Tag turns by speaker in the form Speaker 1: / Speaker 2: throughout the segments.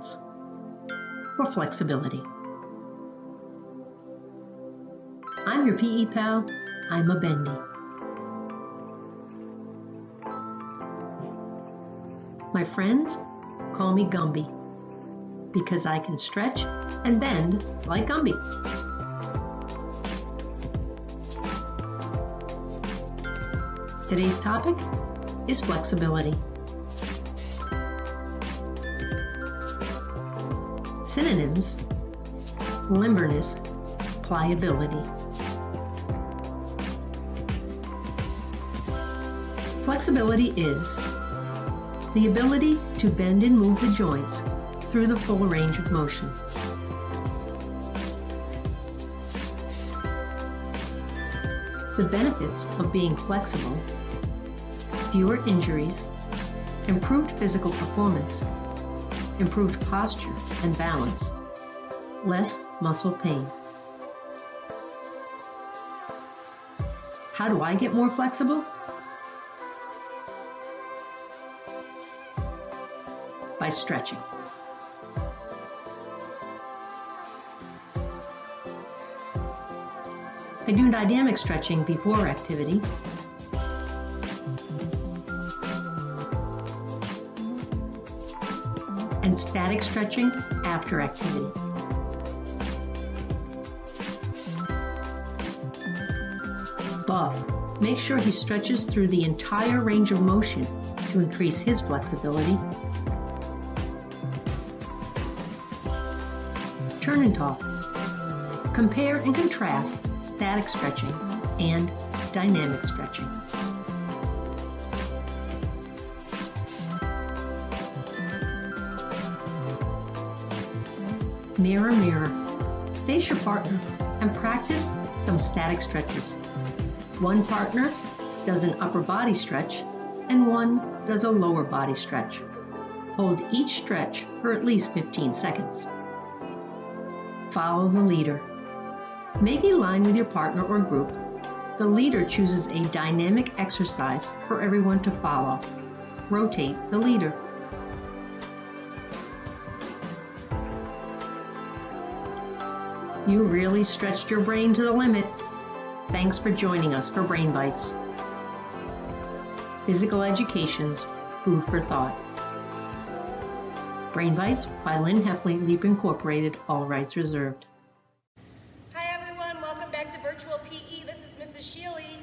Speaker 1: joints, or flexibility. I'm your PE pal, I'm a Bendy. My friends call me Gumby because I can stretch and bend like Gumby. Today's topic is flexibility. Synonyms: limberness, pliability. Flexibility is the ability to bend and move the joints through the full range of motion. The benefits of being flexible: fewer injuries, improved physical performance, improved posture and balance, less muscle pain. How do I get more flexible? By stretching. I do dynamic stretching before activity, and static stretching after activity. Buff makes sure he stretches through the entire range of motion to increase his flexibility. Turn and talk. Compare and contrast static stretching and dynamic stretching. Mirror, mirror. Face your partner and practice some static stretches. One partner does an upper body stretch and one does a lower body stretch. Hold each stretch for at least 15 seconds. Follow the leader. Make a line with your partner or group. The leader chooses a dynamic exercise for everyone to follow. Rotate the leader. You really stretched your brain to the limit. Thanks for joining us for Brain Bites. Physical Education's Food for Thought. Brain Bites by Lynn Heffley, Leap Incorporated, all rights reserved.
Speaker 2: Hi everyone, welcome back to Virtual PE. This is Mrs. Shealy.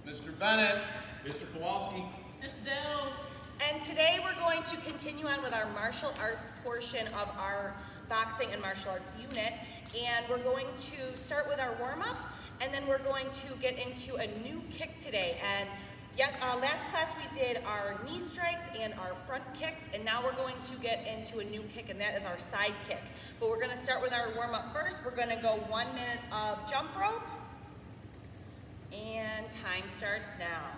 Speaker 3: Mr. Bennett. Mr. Kowalski.
Speaker 2: Ms. Dills. And today we're going to continue on with our martial arts portion of our boxing and martial arts unit. And we're going to start with our warm-up, and then we're going to get into a new kick today. And yes, last class we did our knee strikes and our front kicks, and now we're going to get into a new kick, and that is our side kick. But we're going to start with our warm-up first. We're going to go 1 minute of jump rope, and time starts now.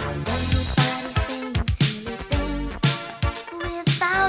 Speaker 4: Everybody sings silly things without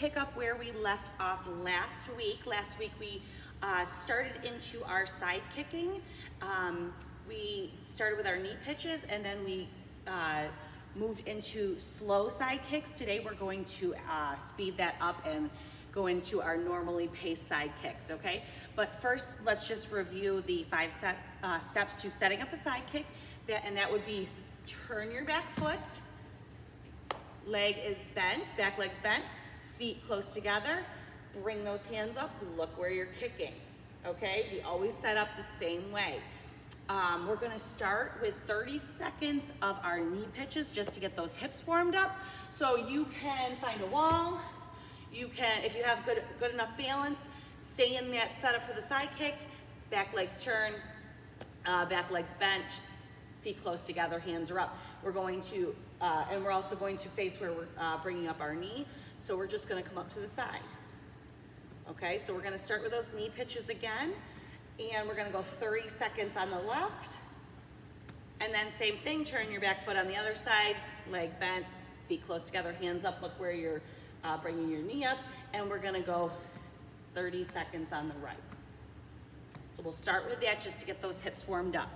Speaker 2: pick up where we left off last week. Last week we started into our side kicking. We started with our knee pitches, and then we moved into slow side kicks. Today we're going to speed that up and go into our normally paced side kicks, okay? But first, let's just review the 5 steps to setting up a side kick. And that would be turn your back foot, leg is bent, back leg's bent, feet close together, bring those hands up, look where you're kicking, okay? We always set up the same way. We're gonna start with 30 seconds of our knee pitches just to get those hips warmed up. So you can find a wall, you can, if you have good enough balance, stay in that setup for the side kick, back legs turn, back legs bent, feet close together, hands are up. We're going to, and we're also going to face where we're bringing up our knee. So we're just gonna come up to the side. Okay, so we're gonna start with those knee pitches again, and we're gonna go 30 seconds on the left, and then same thing, turn your back foot on the other side, leg bent, feet close together, hands up, look where you're bringing your knee up, and we're gonna go 30 seconds on the right. So we'll start with that just to get those hips warmed up.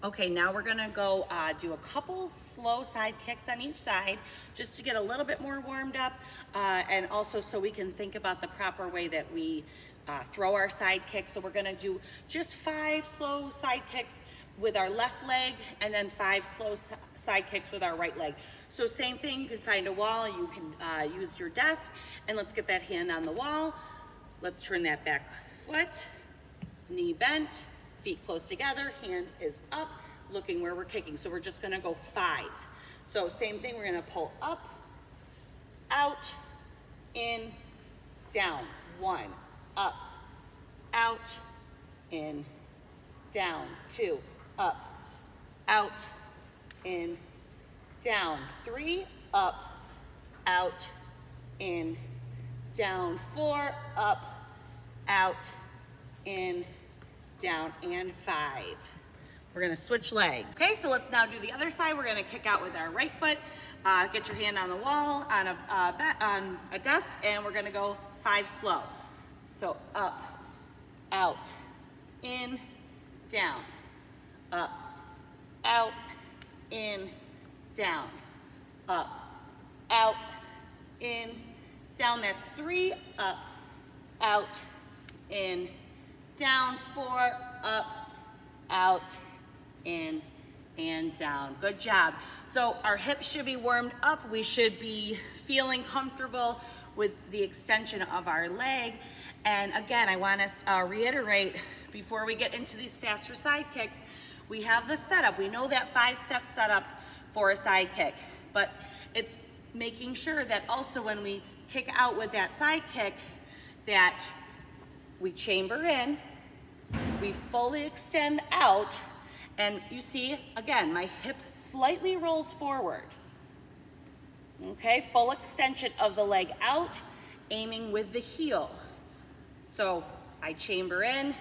Speaker 2: Okay, now we're gonna go do a couple slow side kicks on each side just to get a little bit more warmed up, and also so we can think about the proper way that we throw our side kicks. So we're gonna do just 5 slow side kicks with our left leg, and then 5 slow side kicks with our right leg. So same thing, you can find a wall, you can use your desk, and let's get that hand on the wall. Let's turn that back foot, knee bent, feet close together, hand is up, looking where we're kicking. So we're just gonna go 5. So same thing, we're gonna pull up, out, in, down. 1, up, out, in, down. 2, up, out, in, down. 3, up, out, in, down. 4, up, out, in, down, and 5. We're gonna switch legs. Okay, so let's now do the other side. We're gonna kick out with our right foot. Get your hand on the wall, on a desk, and we're gonna go 5 slow. So up, out, in, down, up, out, in, down, up, out, in, down. That's 3, up, out, in, down. 4, up, out, in, and down. Good job. So our hips should be warmed up. We should be feeling comfortable with the extension of our leg. And again, I want to reiterate, before we get into these faster side kicks, we have the setup. We know that 5-step setup for a side kick, but it's making sure that also when we kick out with that side kick, that we chamber in, we fully extend out, and you see, again, my hip slightly rolls forward. Okay, full extension of the leg out, aiming with the heel. So I chamber in,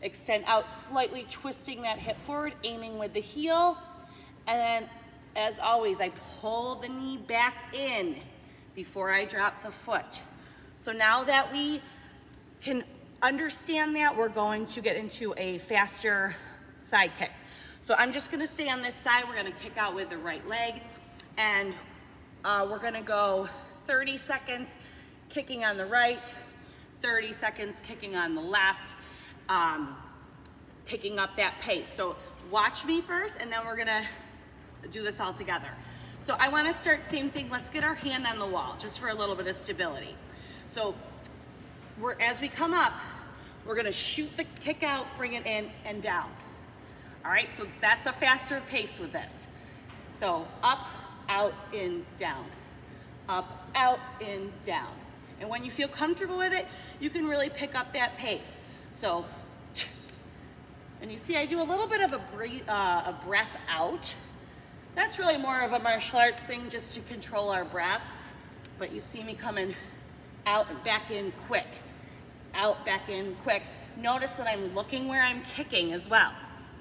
Speaker 2: extend out, slightly twisting that hip forward, aiming with the heel, and then, as always, I pull the knee back in before I drop the foot. So now that we can understand that, we're going to get into a faster side kick. So I'm just gonna stay on this side. We're gonna kick out with the right leg, and we're gonna go 30 seconds kicking on the right, 30 seconds kicking on the left, picking up that pace. So watch me first, and then we're gonna do this all together. So I wanna start same thing. Let's get our hand on the wall just for a little bit of stability. So as we come up, we're gonna shoot the kick out, bring it in and down. All right, so that's a faster pace with this. So up, out, in, down. Up, out, in, down. And when you feel comfortable with it, you can really pick up that pace. So, and you see I do a little bit of a breath out. That's really more of a martial arts thing, just to control our breath. But you see me coming out and back in quick. Out, back in, quick. Notice that I'm looking where I'm kicking as well.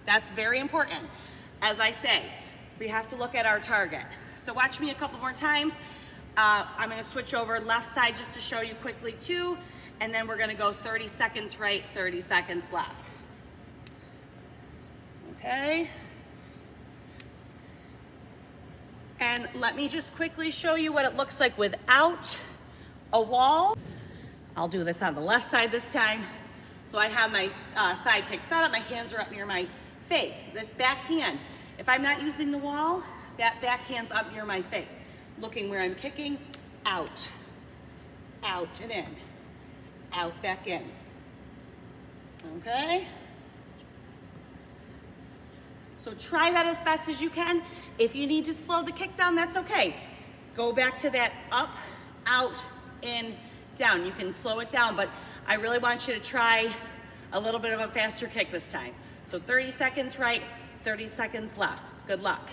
Speaker 2: That's very important. As I say, we have to look at our target. So watch me a couple more times. I'm gonna switch over left side just to show you quickly too, and then we're gonna go 30 seconds right, 30 seconds left. Okay. And let me just quickly show you what it looks like without a wall. I'll do this on the left side this time. So I have my side kick set up, my hands are up near my face. This back hand, if I'm not using the wall, that back hand's up near my face. Looking where I'm kicking, out, out and in, out, back in. Okay? So try that as best as you can. If you need to slow the kick down, that's okay. Go back to that up, out, in, down. You can slow it down, but I really want you to try a little bit of a faster kick this time. So 30 seconds right, 30 seconds left. Good luck.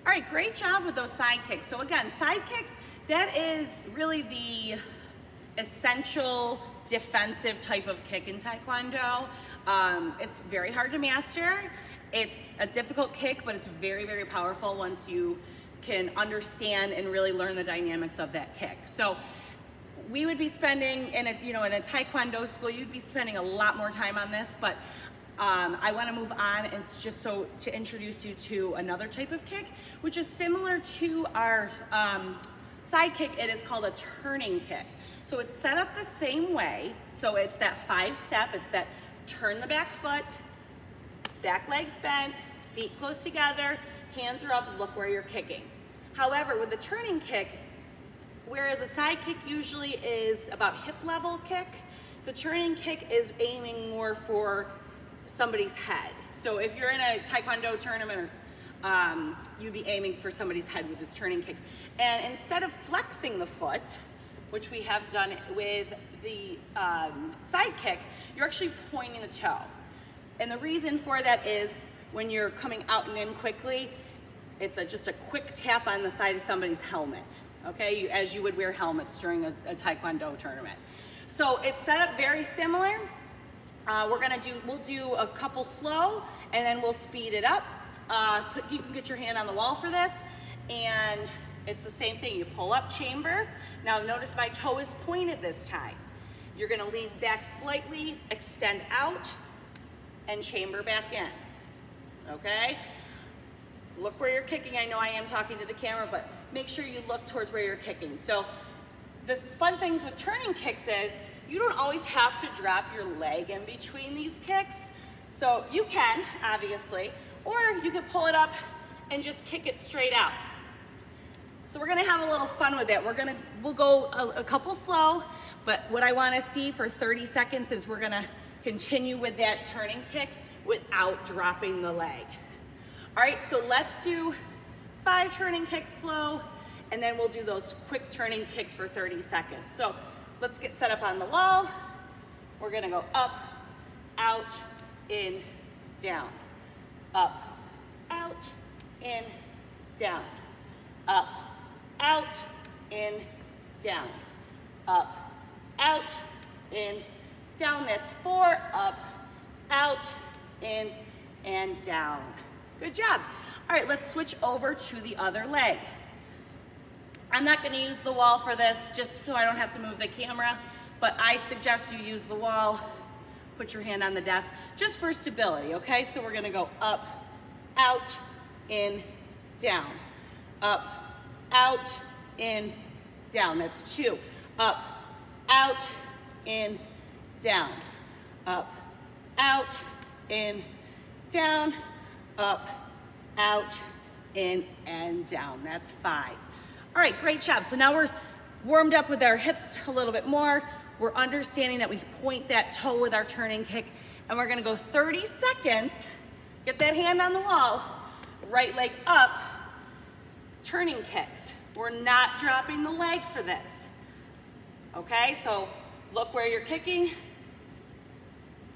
Speaker 2: All right, great job with those side kicks. So again, side kicks, that is really the essential defensive type of kick in Taekwondo. It's very hard to master. It's a difficult kick, but it's very, very powerful once you can understand and really learn the dynamics of that kick. So we would be spending, in a Taekwondo school, you'd be spending a lot more time on this, but I want to move on. It's just so to introduce you to another type of kick, which is similar to our side kick. It is called a turning kick. So it's set up the same way. So it's that 5-step. It's that turn the back foot, back legs bent, feet close together, hands are up, look where you're kicking. However, with the turning kick, whereas a side kick usually is about hip level kick, the turning kick is aiming more for somebody's head. So if you're in a Taekwondo tournament, you'd be aiming for somebody's head with this turning kick. And instead of flexing the foot, which we have done with the side kick, you're actually pointing the toe. And the reason for that is when you're coming out and in quickly, it's just a quick tap on the side of somebody's helmet, okay? As you would wear helmets during a Taekwondo tournament. So it's set up very similar. We'll do a couple slow, and then we'll speed it up. You can get your hand on the wall for this, and it's the same thing. You pull up, chamber. Now notice my toe is pointed this time. You're gonna lean back slightly, extend out, and chamber back in, okay? Look where you're kicking. I know I am talking to the camera, but make sure you look towards where you're kicking. So the fun things with turning kicks is you don't always have to drop your leg in between these kicks. So you can, obviously, or you can pull it up and just kick it straight out. So we're gonna have a little fun with it. We'll go a couple slow, but what I wanna see for 30 seconds is we're gonna continue with that turning kick without dropping the leg. All right, so let's do 5 turning kicks slow, and then we'll do those quick turning kicks for 30 seconds. So let's get set up on the wall. We're gonna go up, out, in, down. Up, out, in, down. Up, out, in, down. Up, out, in, down. That's 4, up, out, in, and down. Good job. All right, let's switch over to the other leg. I'm not gonna use the wall for this, just so I don't have to move the camera, but I suggest you use the wall. Put your hand on the desk, just for stability, okay? So we're gonna go up, out, in, down. Up, out, in, down. That's 2. Up, out, in, down. Up, out, in, down. Up, out, in, and down. That's 5. All right, great job. So now we're warmed up with our hips a little bit more. We're understanding that we point that toe with our turning kick, and we're gonna go 30 seconds, get that hand on the wall, right leg up, turning kicks. We're not dropping the leg for this. Okay, so look where you're kicking.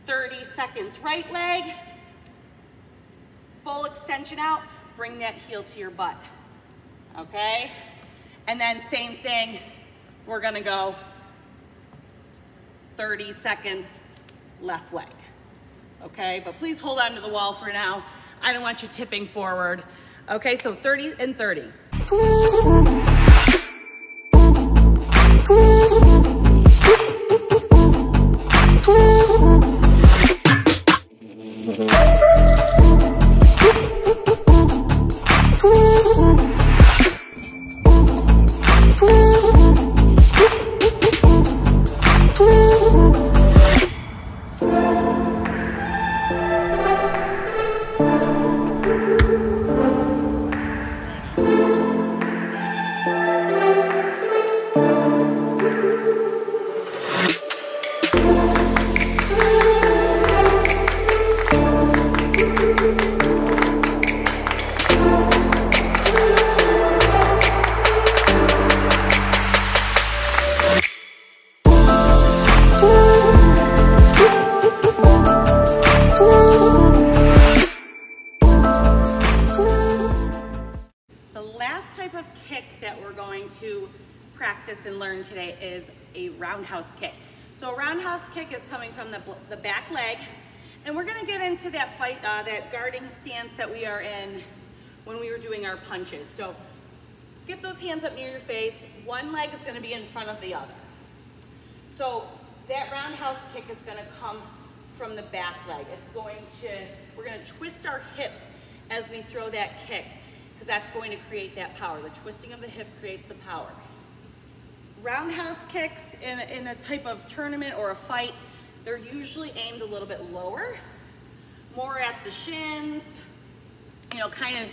Speaker 2: 30 seconds, right leg, full extension out, bring that heel to your butt, okay? And then same thing, we're gonna go 30 seconds, left leg, okay? But please hold on to the wall for now. I don't want you tipping forward. Okay, so 30 and 30. To practice and learn today is a roundhouse kick. So a roundhouse kick is coming from the back leg, and we're gonna get into that fight, that guarding stance that we are in when we were doing our punches. So get those hands up near your face. One leg is gonna be in front of the other. So that roundhouse kick is gonna come from the back leg. We're gonna twist our hips as we throw that kick, because that's going to create that power. The twisting of the hip creates the power. Roundhouse kicks in a type of tournament or a fight, they're usually aimed a little bit lower, more at the shins, you know, kind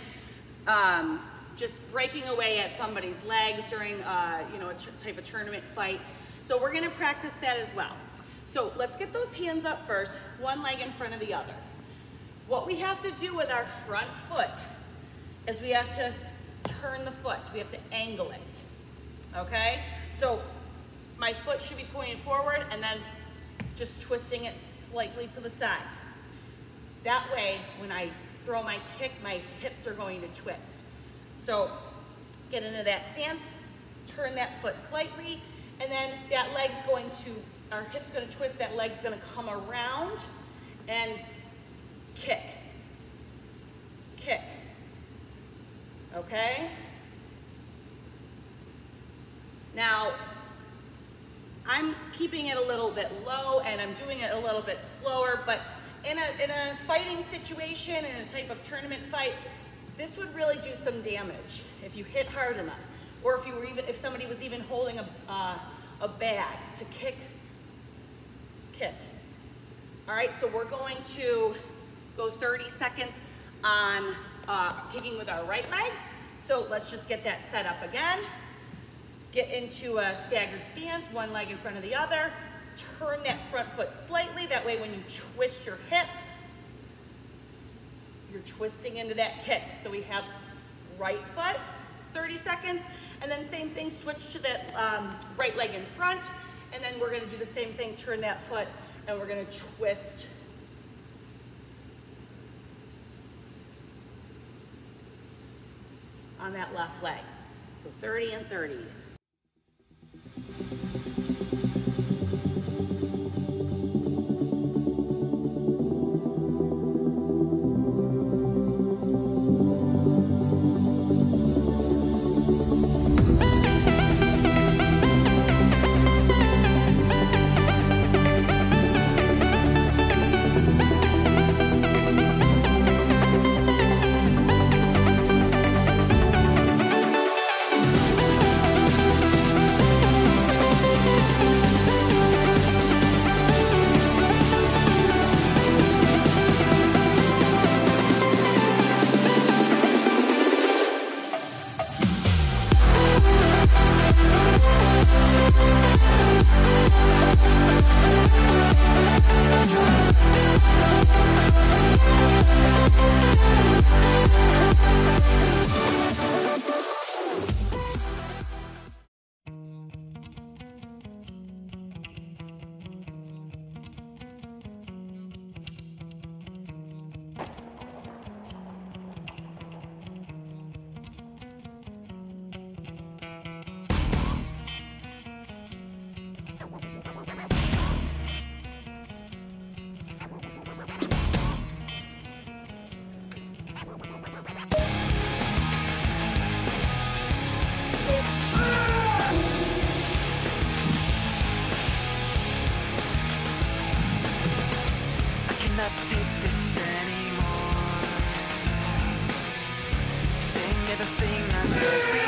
Speaker 2: of just breaking away at somebody's legs during you know, a type of tournament fight. So we're gonna practice that as well. So let's get those hands up first, one leg in front of the other. What we have to do with our front foot is we have to turn the foot. We have to angle it, okay? So my foot should be pointing forward and then just twisting it slightly to the side. That way, when I throw my kick, my hips are going to twist. So get into that stance, turn that foot slightly, and then that leg's going to, our hip's gonna twist, that leg's gonna come around and kick, kick. Okay? Now, I'm keeping it a little bit low and I'm doing it a little bit slower, but in a fighting situation, in a type of tournament fight, this would really do some damage if you hit hard enough, or if somebody was even holding a bag to kick. All right, so we're going to go 30 seconds on kicking with our right leg. So let's just get that set up again. Get into a staggered stance, one leg in front of the other. Turn that front foot slightly. That way when you twist your hip, you're twisting into that kick. So we have right foot, 30 seconds. And then same thing, switch to that right leg in front. And then we're gonna do the same thing, turn that foot, and we're gonna twist on that left leg. So 30 and 30.
Speaker 4: Cannot take this anymore. Saying everything I said.